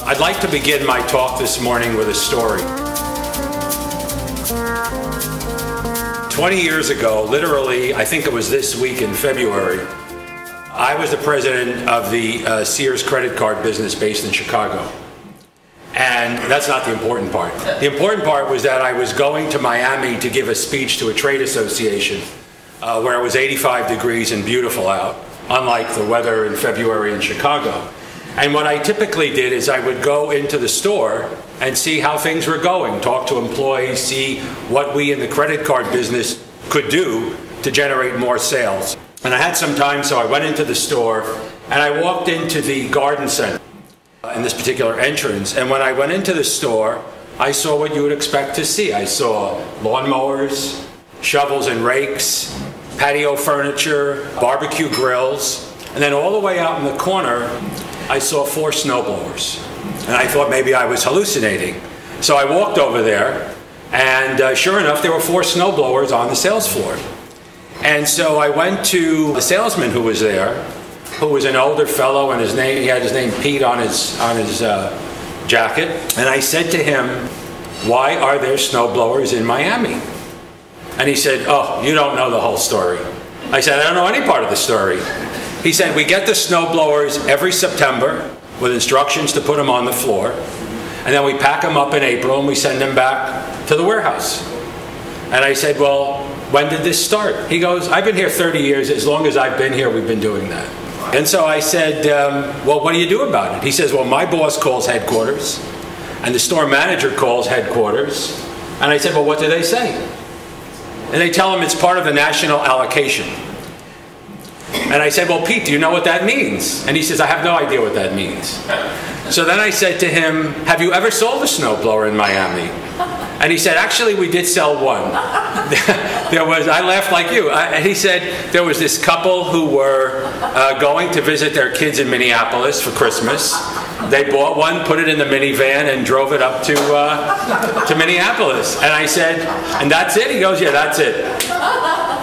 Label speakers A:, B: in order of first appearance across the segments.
A: I'd like to begin my talk this morning with a story. 20 years ago, literally, I think it was this week in February, I was the president of the Sears credit card business based in Chicago. And that's not the important part. The important part was that I was going to Miami to give a speech to a trade association where it was 85 degrees and beautiful out, unlike the weather in February in Chicago. And what I typically did is I would go into the store and see how things were going, talk to employees, see what we in the credit card business could do to generate more sales. And I had some time, so I went into the store and I walked into the garden center in this particular entrance. And when I went into the store, I saw what you would expect to see. I saw lawnmowers, shovels and rakes, patio furniture, barbecue grills, and then all the way out in the corner, I saw 4 snowblowers. And I thought maybe I was hallucinating. So I walked over there, and sure enough, there were 4 snowblowers on the sales floor. And so I went to the salesman who was there, who was an older fellow, and he had his name Pete on his jacket. And I said to him, "Why are there snowblowers in Miami?" And he said, "Oh, you don't know the whole story." I said, "I don't know any part of the story." He said, "We get the snowblowers every September with instructions to put them on the floor, and then we pack them up in April and we send them back to the warehouse." And I said, "Well, when did this start?" He goes, "I've been here 30 years. As long as I've been here, we've been doing that." And so I said, "Well, what do you do about it?" He says, "Well, my boss calls headquarters, and the store manager calls headquarters." And I said, "Well, what do they say?" And they tell him it's part of the national allocation. And I said, "Well, Pete, do you know what that means?" And he says, "I have no idea what that means." So then I said to him, "Have you ever sold a snowblower in Miami?" And he said, "Actually, we did sell one." I laughed like you. He said there was this couple who were going to visit their kids in Minneapolis for Christmas. They bought one, put it in the minivan, and drove it up to Minneapolis. And I said, "And that's it?" He goes, "Yeah, that's it."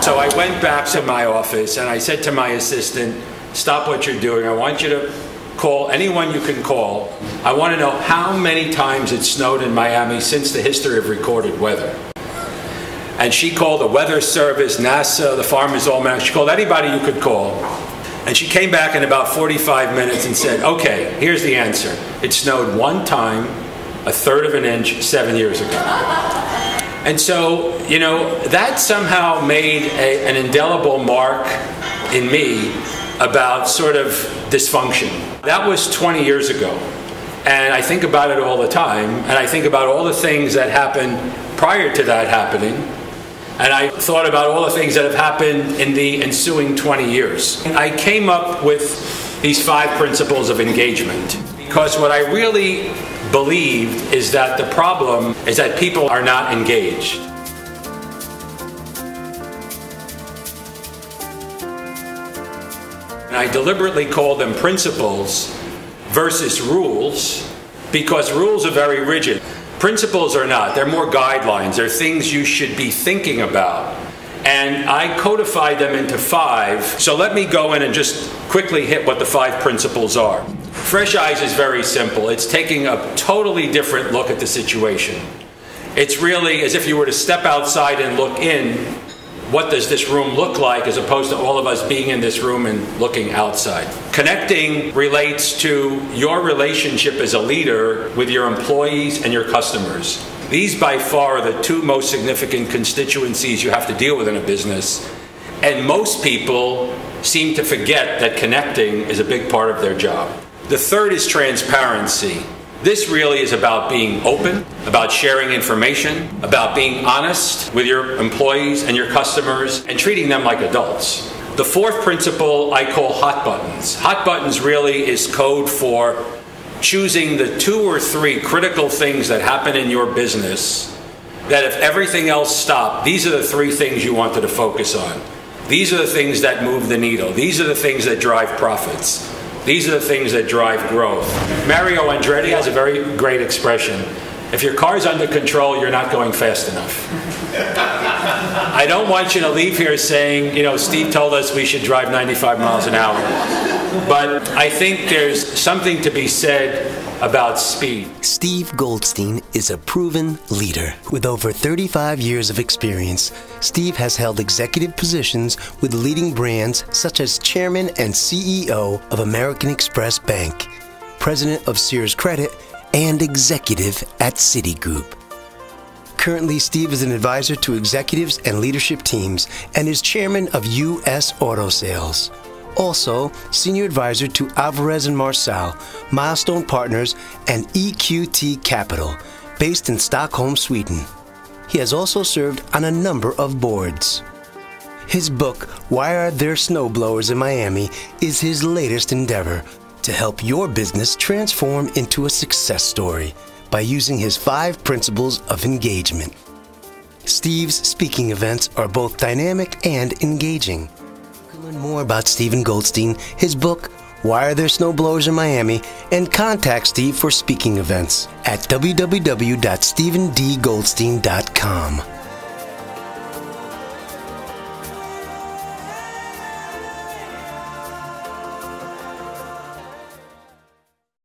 A: So I went back to my office and I said to my assistant, "Stop what you're doing. I want you to call anyone you can call. I want to know how many times it snowed in Miami since the history of recorded weather." And she called the Weather Service, NASA, the Farmer's Almanac. She called anybody you could call. And she came back in about 45 minutes and said, "Okay, here's the answer. It snowed one time, 1/3 of an inch, 7 years ago." And so, you know, that somehow made an indelible mark in me about sort of dysfunction. That was 20 years ago. And I think about it all the time. And I think about all the things that happened prior to that happening. And I thought about all the things that have happened in the ensuing 20 years. And I came up with these 5 principles of engagement. Because what I really believed is that the problem is that people are not engaged. And I deliberately call them principles versus rules, because rules are very rigid. Principles are not. They're more guidelines. They're things you should be thinking about. And I codified them into 5. So let me go in and just quickly hit what the 5 principles are. Fresh eyes is very simple. It's taking a totally different look at the situation. It's really as if you were to step outside and look in. What does this room look like, as opposed to all of us being in this room and looking outside? Connecting relates to your relationship as a leader with your employees and your customers. These by far are the 2 most significant constituencies you have to deal with in a business. And most people seem to forget that connecting is a big part of their job. The 3rd is transparency. This really is about being open, about sharing information, about being honest with your employees and your customers, and treating them like adults. The 4th principle I call hot buttons. Hot buttons really is code for choosing the 2 or 3 critical things that happen in your business that if everything else stopped, these are the 3 things you wanted to focus on. These are the things that move the needle. These are the things that drive profits. These are the things that drive growth. Mario Andretti has a very great expression. If your car's under control, you're not going fast enough. I don't want you to leave here saying, you know, Steve told us we should drive 95 miles an hour. But I think there's something to be said about speed.
B: Steve Goldstein is a proven leader. With over 35 years of experience, Steve has held executive positions with leading brands such as Chairman and CEO of American Express Bank, President of Sears Credit, and Executive at Citigroup. Currently, Steve is an advisor to executives and leadership teams and is chairman of U.S. Auto Sales. Also, senior advisor to Alvarez & Marsal, Milestone Partners, and EQT Capital, based in Stockholm, Sweden. He has also served on a number of boards. His book, Why Are There Snowblowers in Miami, is his latest endeavor to help your business transform into a success story by using his 5 principles of engagement. Steve's speaking events are both dynamic and engaging. To learn more about Stephen Goldstein, his book, Why Are There Snowblowers in Miami, and contact Steve for speaking events at www.stephendgoldstein.com.